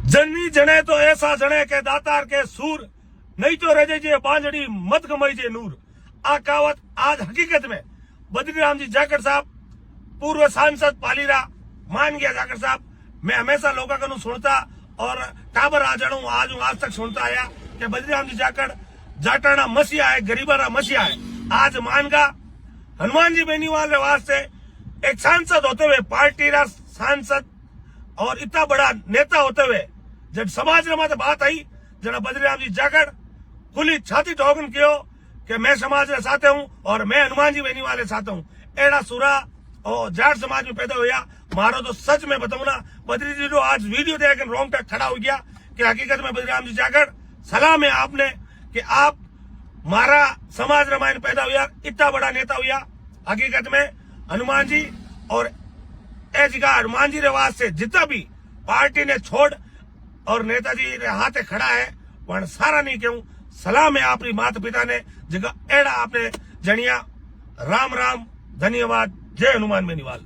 जनी जने तो ऐसा जने के दातार के सूर नहीं तो रजे जे बांझड़ी मत गमई जे नूर। आ कहावत आज हकीकत में बद्रीराम जी जाखड़ साहब पूर्व सांसद पालीरा मान गया। जाखड़ साहब मैं हमेशा लोगों को सुनता और टाबर आ जाऊं आज तक सुनता आया कि बद्रीराम जी जाखड़ जाटाना मसीहा है, गरीबाना मसीहा है। आज मान गा हनुमान जी बेनीवाल के वास्ते एक सांसद होते हुए, पार्टी रा सांसद और इतना बड़ा नेता होते हुए जब समाज में बात आई, जना बद्रीराम जी जाखड़ खुली छाती ठोकन कियो कि मैं समाज के साथ हूं और मैं हनुमान जी बेनीवाल के साथ हूं। एड़ा सुरा और जाट समाज में पैदा हुआ। मारो तो सच में बताऊं ना, बद्री जी जो आज वीडियो देख रोंग तक खड़ा हो गया कि हकीकत में बद्रीराम जी जाखड़ सलाम है आपने कि आप मारा समाज रामायण पैदा हुआ, इतना बड़ा नेता हुआ। हकीकत में हनुमान जी और ए जगह हनुमान जी रिवाज से जितना भी पार्टी ने छोड़ और नेताजी रे हाथे खड़ा है वह सारा नहीं कहूं। सलाम है आपरी माता पिता ने जगह एड़ा आपने जनिया। राम राम, धन्यवाद। जय हनुमान बेनीवाल।